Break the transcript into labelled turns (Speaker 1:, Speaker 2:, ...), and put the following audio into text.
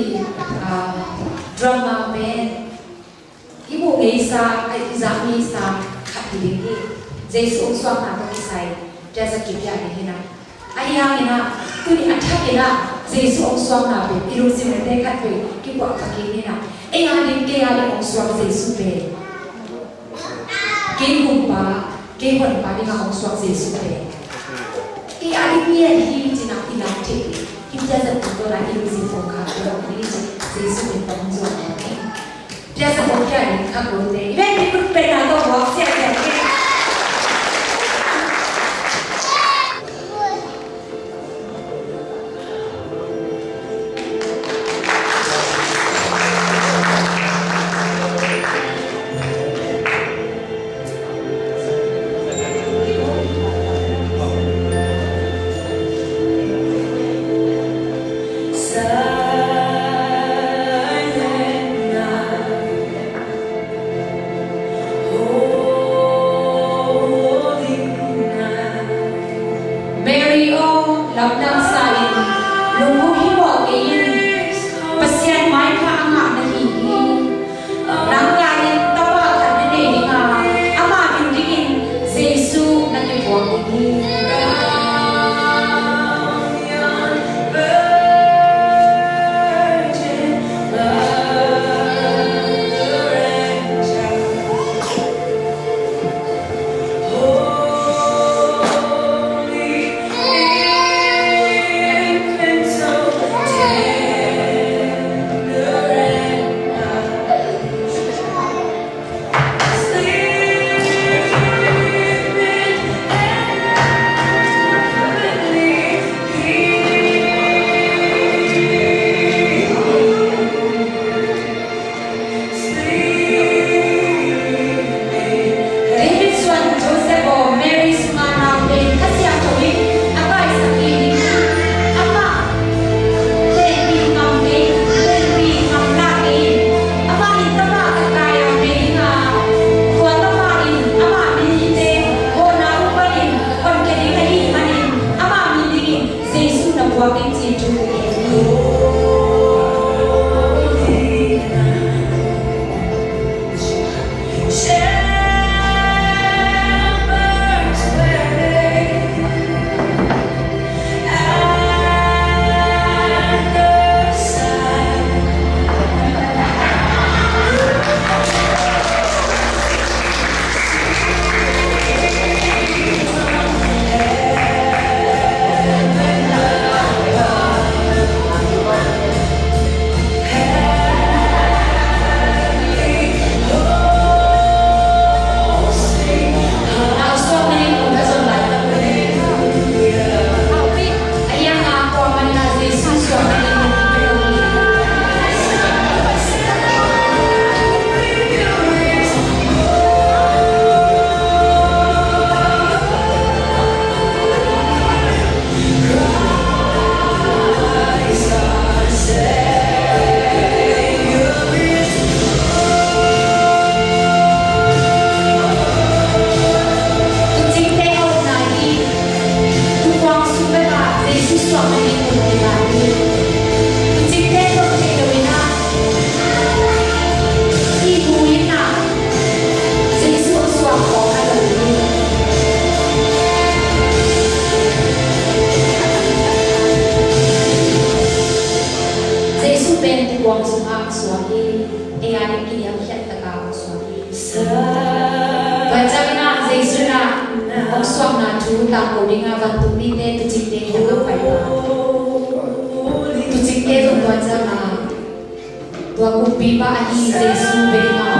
Speaker 1: di drama band ibu ngeisa ai izami sa khapili Jesu swam na to isai jasa kipya ni hina ayang ina tuni athakina Jesu swam na be iru simete khatwe kipo akaki na enga din ke ale swam Jesu be ke kumpa ke hon pa ni nga swam Jesu be i ali pia hi tina ilate kita za la iru sifoka ko ni Jesu be pamzo jasa bokya ni kabote ibe ni kupena to wa sia sia Tua kupipa ani Jesu beri